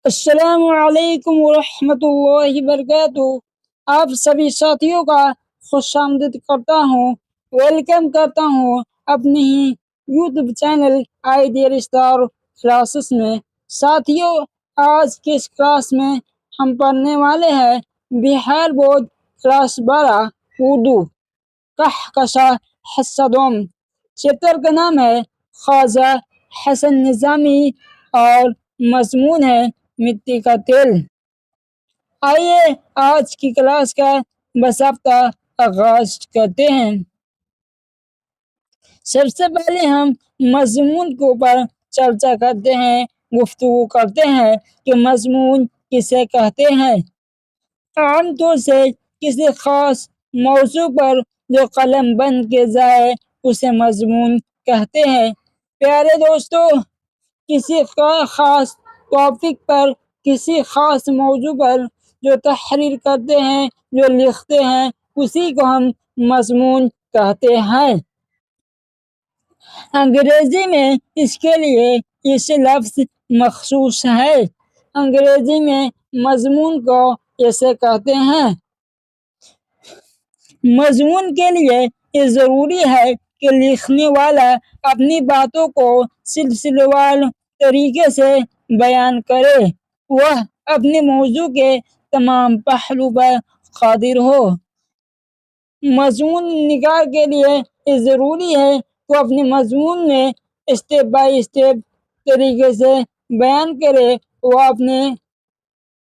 السلام علیکم ورحمۃ اللہ وبرکاتہ۔ آپ سبھی ساتھیوں کا خوش آمدید کرتا ہوں، ویلکم کرتا ہوں اپنے ہی YouTube channel Ideal Star classes میں۔ ساتھیوں، آج کی اس کلاس میں ہم پڑھنے والے ہیں بہار بورڈ کلاس 12 اردو کہکشاں حصہ دوم۔ چیپٹر کا نام ہے خواجہ حسن نظامی اور مضمون ہے مٹی کا تیل۔ آئیے آج کی کلاس کا باضابطہ آغاز کرتے ہیں۔ سب سے پہلے ہم مضمون کے اوپر چرچا کرتے ہیں، گفتگو کرتے ہیں کہ مضمون کسے کہتے ہیں۔ عام طور سے کسی خاص موضوع پر جو قلم بند کیا جائے اسے مضمون کہتے ہیں۔ پیارے دوستو، کسی خاص ٹاپک پر، کسی خاص موضوع پر جو تحریر کرتے ہیں، جو لکھتے ہیں، اسی کو ہم مضمون کہتے ہیں۔ انگریزی میں اس کے لیے اس لفظ مخصوص ہے۔ انگریزی میں مضمون کو ایسے کہتے ہیں۔ مضمون کے لیے یہ ضروری ہے کہ لکھنے والا اپنی باتوں کو سلسلہ وار طریقے سے بیان کرے، وہ اپنے موضوع کے تمام پہلو پر قادر ہو۔ مضمون نگار کے لیے یہ ضروری ہے کہ اپنے مضمون میں اسٹیپ بائی اسٹیپ طریقے سے بیان کرے، وہ اپنے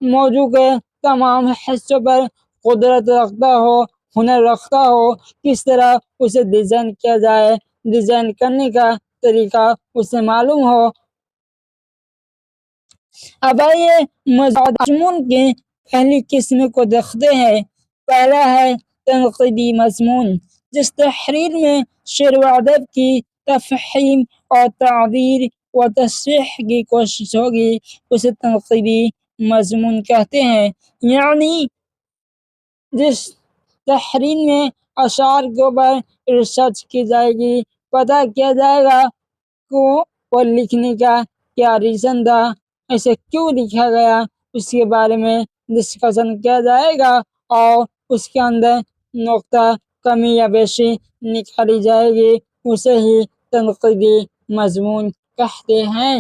موضوع کے تمام حصوں پر قدرت رکھتا ہو، ہنر رکھتا ہو، کس طرح اسے ڈیزائن کیا جائے، ڈیزائن کرنے کا طریقہ اسے معلوم ہو۔ اب آئیے مضمون کی پہلی قسم کو دیکھتے ہیں۔ پہلا ہے تنقیدی مضمون۔ جس تحریر میں شعر و ادب کی تفہیم اور تعبیر و تصحیح کی کوشش ہوگی اسے تنقیدی مضمون کہتے ہیں۔ یعنی جس تحریر میں اشعار کے اوپر ریسرچ کی جائے گی، پتہ کیا جائے گا کہ وہ لکھنے کا کیا ریزن تھا، ایسے کیوں لکھا گیا، اس کے بارے میں ڈسکشن کیا جائے گا اور اس کے اندر نقطہ کمی یا بیشی نکالی جائے گی، اسے ہی تنقیدی مضمون کہتے ہیں۔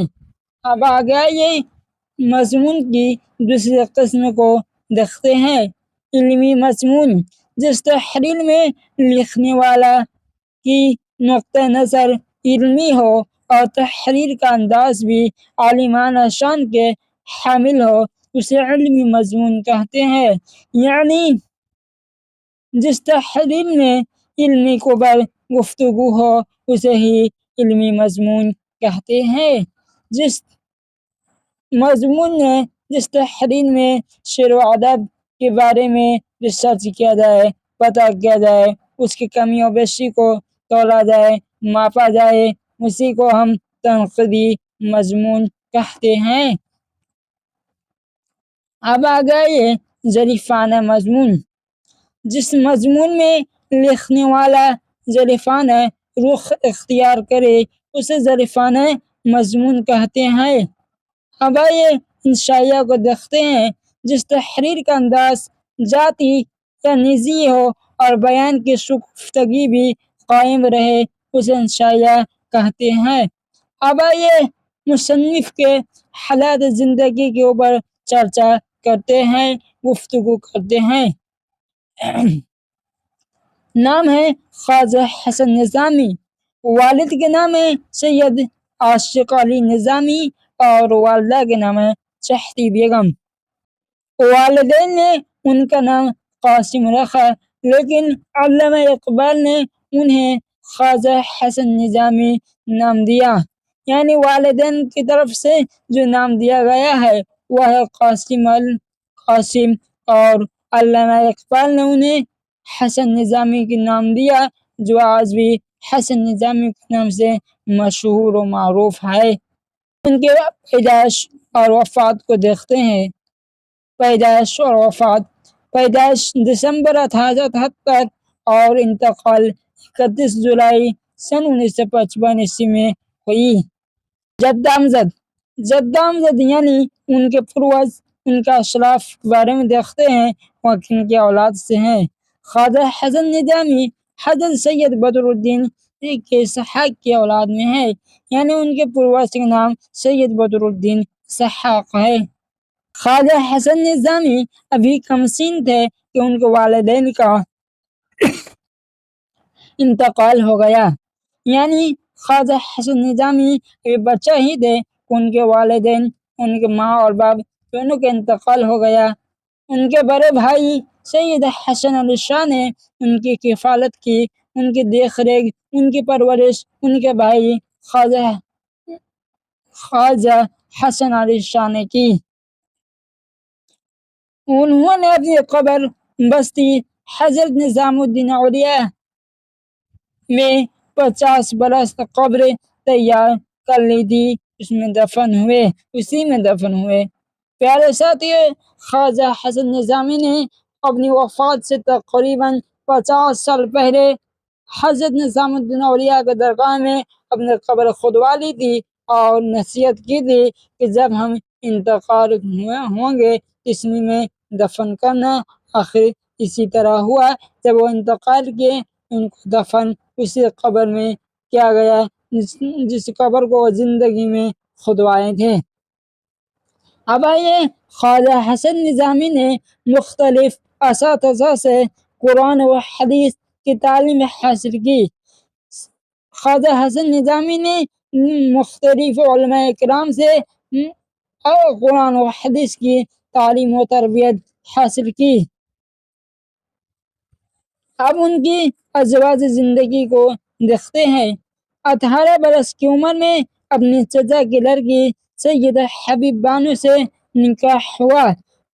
اب آگے آئیے مضمون کی دوسری قسم کو دیکھتے ہیں، علمی مضمون۔ جس تحریر میں لکھنے والا کی نقطہ نظر علمی ہو اور تحریر کا انداز بھی عالمانہ شان کے حامل ہو اسے علمی مضمون کہتے ہیں۔ یعنی جس تحریر میں علمی کے اوپر گفتگو ہو اسے ہی علمی مضمون کہتے ہیں۔ جس مضمون میں، جس تحریر میں شعر و ادب کے بارے میں ریسرچ کیا جائے، پتہ کیا جائے، اس کی کمی و بیشی کو تولا جائے، ماپا جائے، اسی کو ہم تنقیدی مضمون کہتے ہیں۔ اب آگے آئیے ظریفانہ مضمون۔ جس مضمون میں لکھنے والا ظریفانہ رخ اختیار کرے اسے ظریفانہ مضمون کہتے ہیں۔ اب آئیے انشائیہ کو دیکھتے ہیں۔ جس تحریر کا انداز ذاتی یا نجی ہو اور بیان کی شگفتگی بھی قائم رہے اسے انشائیہ کہتے ہیں۔ اب آئیے مصنف کے حالات زندگی کے اوپر چرچا کرتے ہیں، گفتگو کرتے ہیں۔ نام ہے خواجہ حسن نظامی۔ والد کے نام ہے سید عاشق علی نظامی اور والدہ کے نام ہے چہتی بیگم۔ والدین نے ان کا نام قاسم رکھا، لیکن علامہ اقبال نے انہیں خواجہ حسن نظامی نام دیا۔ یعنی والدین کی طرف سے جو نام دیا گیا ہے وہ ہے قاسم، اور علامہ اقبال نے انہیں حسن نظامی کے نام دیا، جو آج بھی حسن نظامی کے نام سے مشہور و معروف ہے۔ ان کے پیدائش اور وفات کو دیکھتے ہیں۔ پیدائش اور وفات: پیدائش دسمبر 1873 اور انتقال 31 جولائی سن 1955 میں ہوئی۔ جد امجد یعنی ان کے پروج ان کا اشراف کے بارے میں دیکھتے ہیں وہ کن کی اولاد سے ہیں۔ خواجہ حسن نظامی حضرت سید بدر الدین کے اسحاق کی اولاد میں ہے، یعنی ان کے پروج کا نام سید بدر الدین اسحاق ہے۔ خواجہ حسن نظامی ابھی کم سن تھے کہ ان کے والدین کا انتقال ہو گیا، یعنی خواجہ حسن نظامی ابھی بچہ ہی تھے کہ ان کے والدین، ان کے ماں اور باپ دونوں کا انتقال ہو گیا۔ ان کے بڑے بھائی سید حسن علی شاہ نے ان کی کفالت کی، ان کی دیکھ ریکھ، ان کی پرورش ان کے بھائی خواجہ حسن علی شاہ نے کی۔ انہوں نے اپنی قبر بستی حضرت نظام الدین اولیاء میں 50 برس قبر تیار کر لی تھی، اسی میں دفن ہوئے۔ پیارے ساتھیو، خواجہ حسن نظامی نے اپنی وفات سے تقریباً 50 سال پہلے حضرت نظام الدین اولیاء کے درگاہ میں اپنی قبر کھدوا لی تھی اور نصیحت کی تھی کہ جب ہم انتقال ہوں گے اس میں دفن کرنا۔ آخر اسی طرح ہوا، جب وہ انتقال کیے ان کو دفن اسی قبر میں کیا گیا جس قبر کو وہ زندگی میں کھدوائے تھے۔ اب آئیے، خواجہ حسن نظامی نے مختلف اساتذہ سے قرآن و حدیث کی تعلیم حاصل کی۔ خواجہ حسن نظامی نے مختلف علماء کرام سے قرآن و حدیث کی تعلیم و تربیت حاصل کی۔ اب ان کی ازواج زندگی کو دیکھتے ہیں۔ 18 برس کی عمر میں اپنی چچا کی لڑکی سیدہ حبیب بانو سے نکاح ہوا۔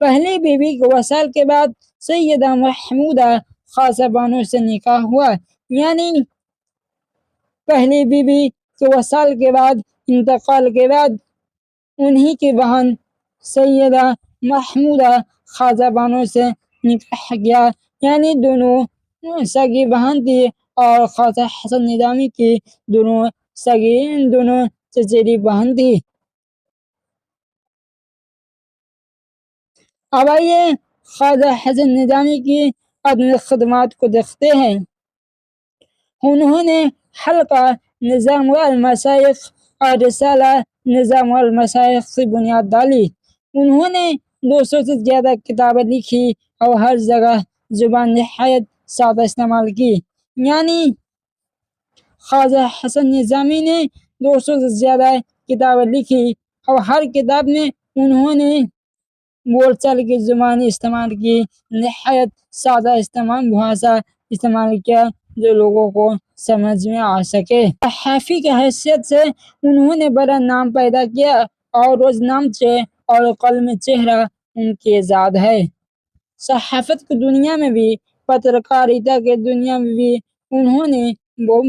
پہلی بیوی کے وصال کے بعد سیدہ محمودہ خاصہ بانو سے نکاح ہوا، یعنی پہلی بیوی کے وصال کے بعد، انتقال کے بعد انہی کی بہن سیدہ محمودہ خاصہ بانو سے نکاح کیا، یعنی دونوں سگی بہن تھی اور خواجہ حسن نظامی کی دونوں چچیری بہن تھی۔ اب آئیے خواجہ حسن نظامی کی اپنی خدمات کو دیکھتے ہیں۔ انہوں نے حلقہ نظام المشائخ اور رسالہ نظام المشائخ کی بنیاد ڈالی۔ انہوں نے 200 سے زیادہ کتابیں لکھی اور ہر جگہ زبان نہایت سادہ استعمال کی، یعنی خواجہ حسن نظامی نے 200 سے زیادہ کتابیں لکھی اور ہر کتاب میں انہوں نے بول چال کی زبان استعمال کی، نہایت سادہ بھاشا استعمال کیا جو لوگوں کو سمجھ میں آ سکے۔ صحافی کی حیثیت سے انہوں نے بڑا نام پیدا کیا اور روزنامچے اور قلم چہرہ ان کی ایجاد ہے۔ صحافت کی دنیا میں بھی، پترکاریتا کی دنیا میں بھی انہوں نے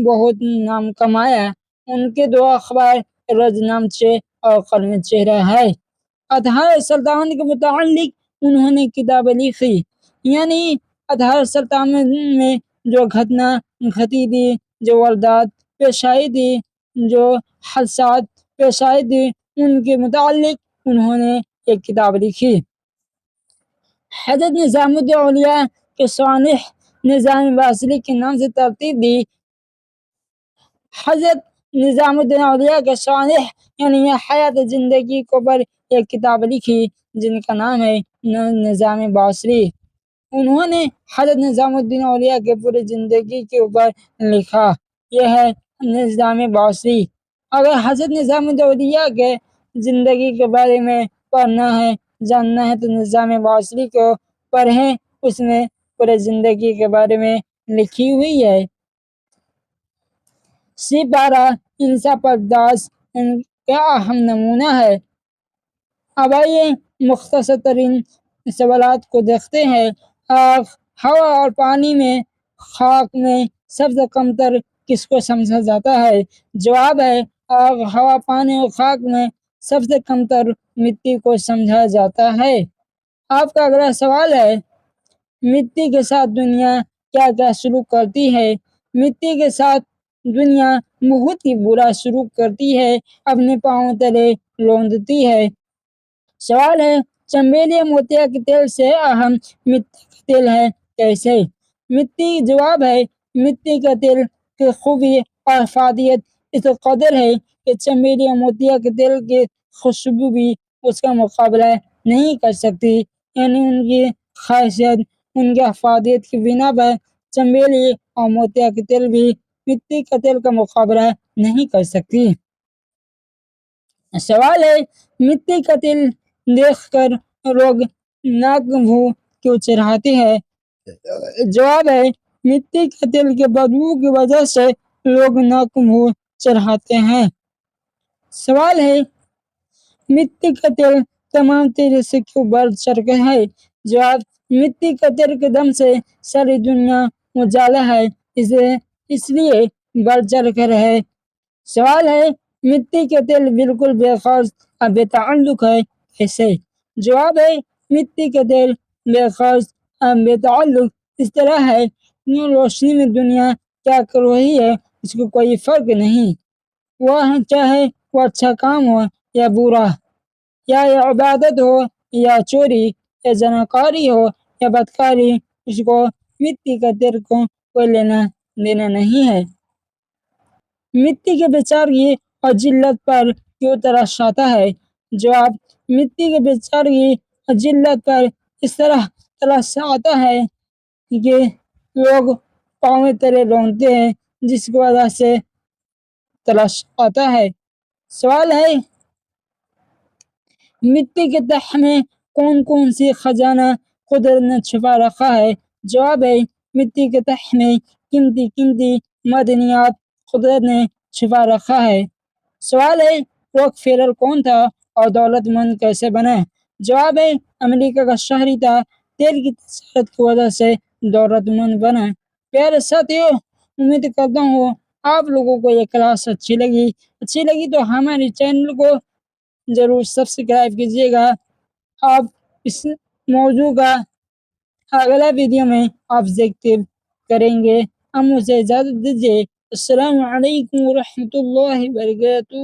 بہت نام کمایا۔ ان کے 2 اخبار روزنامچے اور قلم چہرہ ہے۔ اطہار سلطنت کے متعلق انہوں نے کتابیں لکھی، یعنی اطہار سلطنت میں جو گھٹنا گھٹی تھی، جو واردات پیش آئی تھی، جو حادثات پیش آئی تھی، ان کے متعلق انہوں نے ایک کتاب لکھی۔ حضرت نظام الدین اولیاء کے سوانح نظام باصری کے نام سے ترتیب دی۔ حضرت نظام الدین اولیاء کے سوانح یعنی حیات زندگی کے اوپر ایک کتاب لکھی جن کا نام ہے نظام باصری۔ انہوں نے حضرت نظام الدین اولیاء کے پوری زندگی کے اوپر لکھا، یہ ہے نظام باصری۔ اگر حضرت نظام الدین اولیاء کے زندگی کے بارے میں پڑھنا ہے، جاننا ہے تو نظام باصری کو پڑھیں، اس میں پورے زندگی کے بارے میں لکھی ہوئی ہے۔ سپارہ انصاف پرداز ان کا اہم نمونہ ہے۔ اب آئیے مختصر ترین سوالات کو دیکھتے ہیں۔ آگ، ہوا اور پانی میں خاک میں سب سے کمتر کس کو سمجھا جاتا ہے؟ جواب ہے آگ، ہوا، پانی اور خاک میں سب سے کمتر مٹی کو سمجھا جاتا ہے۔ آپ کا اگلا سوال ہے، مٹی کے ساتھ دنیا کیا کیا سلوک کرتی ہے؟ مٹی کے ساتھ دنیا بہت ہی برا سلوک کرتی ہے، اپنے پاؤں تلے لوندتی ہے۔ سوال ہے چمیلی موتیا کے تیل سے اہم مٹی کا تیل ہے کیسے؟ مٹی جواب ہے مٹی کا تیل کی خوبی اور افادیت اس قدر ہے کہ چمیلی موتیا کے تیل کی خوشبو بھی اس کا مقابلہ نہیں کر سکتی، یعنی ان کی خاصیت، ان کی افادیت کی بنا پر چمیلی اور موتیا کے تیل بھی مٹی کا تیل کا مقابلہ نہیں کر سکتی۔ سوال ہے مٹی کا تیل دیکھ کر لوگ ناک منہ کیوں چڑھاتے ہیں؟ جواب ہے مٹی کے تیل کے بدبو کی وجہ سے لوگ ناک منہ چڑھاتے ہیں۔ سوال ہے مٹی کا تیل تمام تیل سے کیوں بڑھ چڑھ کر ہے؟ جواب مٹی کا تیل کے دم سے ساری دنیا اجالا ہے، اس لیے بڑھ چڑھ کر ہے۔ سوال ہے مٹی کا تیل بالکل بے خرچ اور بے تعلق ہے کیسے؟ جواب ہے مٹی کا تیل بے خرچ اور بے تعلق اس طرح ہے کہ روشنی میں دنیا کیا کر رہی ہے اس کو کوئی فرق نہیں، وہ چاہے وہ اچھا کام ہو یا برا، یا عبادت ہو یا چوری یا زناکاری ہو یا بدکاری، اس کو مٹی کا تیل کو کوئی لینا دینا نہیں ہے۔ مٹی کے بیچارگی اور ذلت پر کیوں ترس آتا ہے؟ جواب مٹی کے بیچارگی اور ذلت پر اس طرح ترس آتا ہے کہ لوگ پاؤں تلے رونگتے ہیں، جس کی وجہ سے ترس آتا ہے۔ سوال ہے مٹی کے تہ میں کون کون سی خزانہ قدرت نے چھپا رکھا ہے؟ جواب ہے مٹی کے تہ میں قیمتی معدنیات قدرت نے چھپا رکھا ہے۔ سوال ہے راک فیلر کون تھا اور دولت مند کیسے بنا؟ جواب ہے امریکہ کا شہری تھا، تیل کی تجارت کی وجہ سے دولت مند بنا۔ پیارے ساتھیو، امید کرتا ہوں آپ لوگوں کو یہ کلاس اچھی لگی تو ہمارے چینل کو ضرور سبسکرائب کیجیے گا۔ آپ اس موضوع کا اگلا ویڈیو میں آپ دیکھتے کریں گے۔ ہم اسے اجازت دیجیے۔ السلام علیکم ورحمۃ اللہ وبرکاتہ۔